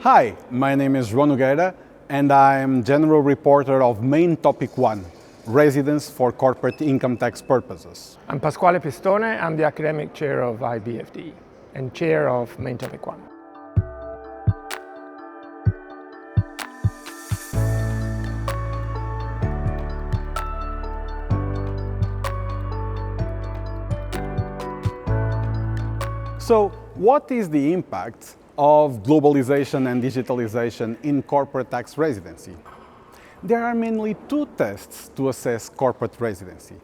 Hi, my name is João Nogueira and I am General Reporter of Main Topic 1, Residence for Corporate Income Tax Purposes. I'm Pasquale Pistone, I'm the Academic Chair of IBFD and Chair of Main Topic 1. So, what is the impact of globalization and digitalization in corporate tax residency? There are mainly two tests to assess corporate residency: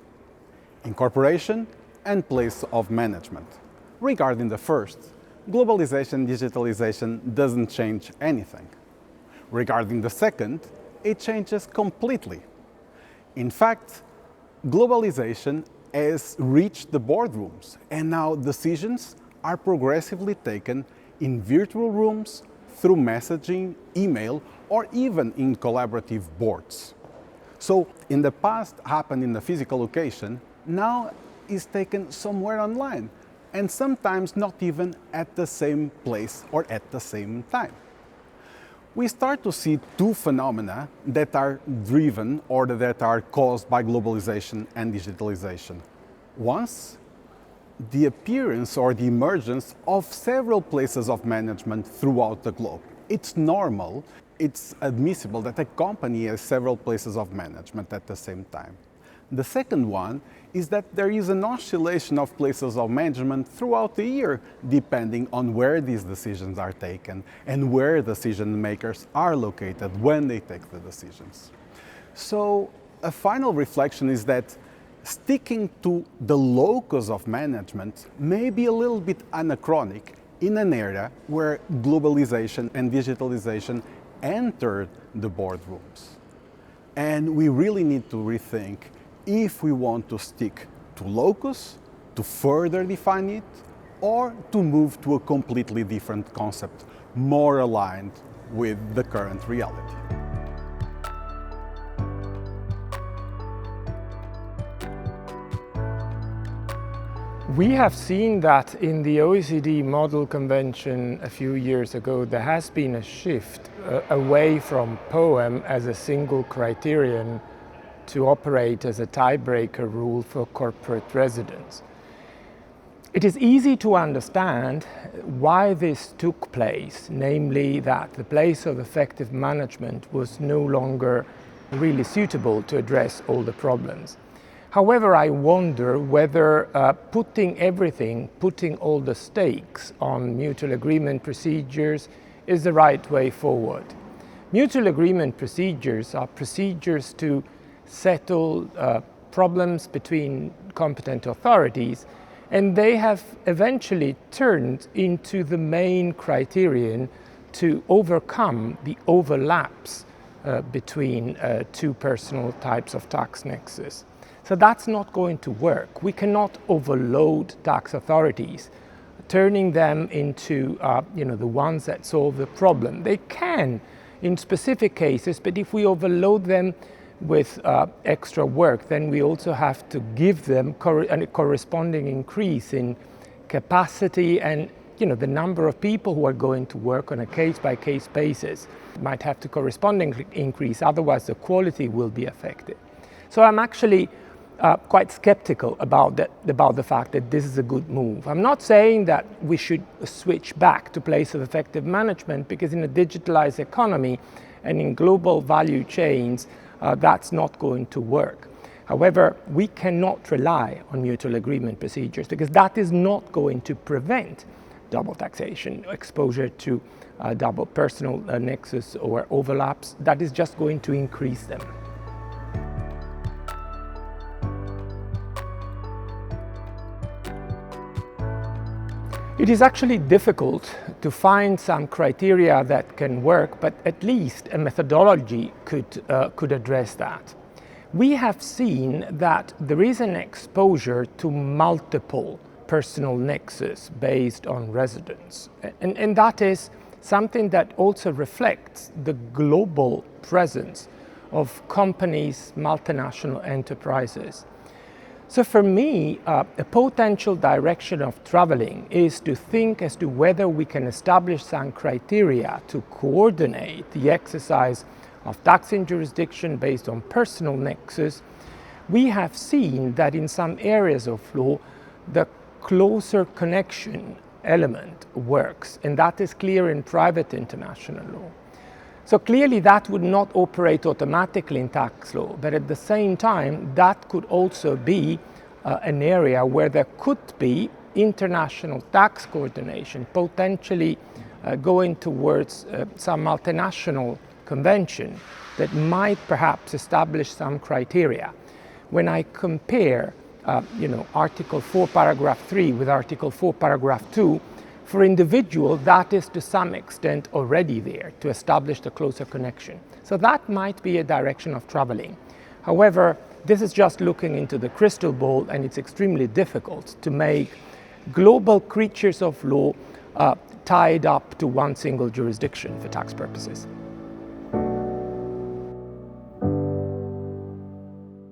incorporation and place of management. Regarding the first, globalization and digitalization doesn't change anything. Regarding the second, it changes completely. In fact, globalization has reached the boardrooms and now decisions are progressively taken in virtual rooms, through messaging, email, or even in collaborative boards. So, in the past happened in the physical location, now is taken somewhere online, and sometimes not even at the same place or at the same time. We start to see two phenomena that are driven or that are caused by globalization and digitalization. Once, the appearance or the emergence of several places of management throughout the globe. It's normal, it's admissible that a company has several places of management at the same time. The second one is that there is an oscillation of places of management throughout the year, depending on where these decisions are taken and where decision makers are located when they take the decisions. So, a final reflection is that sticking to the locus of management may be a little bit anachronic in an area where globalization and digitalization entered the boardrooms. And we really need to rethink if we want to stick to locus, to further define it, or to move to a completely different concept, more aligned with the current reality. We have seen that in the OECD Model Convention a few years ago, there has been a shift away from POEM as a single criterion to operate as a tiebreaker rule for corporate residence. It is easy to understand why this took place, namely that the place of effective management was no longer really suitable to address all the problems. However, I wonder whether putting all the stakes on mutual agreement procedures is the right way forward. Mutual agreement procedures are procedures to settle problems between competent authorities, and they have eventually turned into the main criterion to overcome the overlaps between two personal types of tax nexus. So that's not going to work. We cannot overload tax authorities, turning them into the ones that solve the problem. They can in specific cases, but if we overload them with extra work, then we also have to give them a corresponding increase in capacity and the number of people who are going to work on a case-by-case basis might have to correspondingly increase, otherwise the quality will be affected. So I'm actually quite skeptical about the fact that this is a good move. I'm not saying that we should switch back to place of effective management, because in a digitalized economy and in global value chains, that's not going to work. However, we cannot rely on mutual agreement procedures, because that is not going to prevent double taxation, exposure to double personal nexus or overlaps. That is just going to increase them. It is actually difficult to find some criteria that can work, but at least a methodology could address that. We have seen that there is an exposure to multiple personal nexus based on residence, and that is something that also reflects the global presence of companies, multinational enterprises. So for me, a potential direction of traveling is to think as to whether we can establish some criteria to coordinate the exercise of taxing jurisdiction based on personal nexus. We have seen that in some areas of law, the closer connection element works, and that is clear in private international law. So clearly that would not operate automatically in tax law, but at the same time, that could also be an area where there could be international tax coordination, potentially going towards some multinational convention that might perhaps establish some criteria. When I compare Article 4, Paragraph 3 with Article 4, Paragraph 2, for individual, that is to some extent already there to establish the closer connection. So that might be a direction of traveling. However, this is just looking into the crystal ball, and it's extremely difficult to make global creatures of law tied up to one single jurisdiction for tax purposes.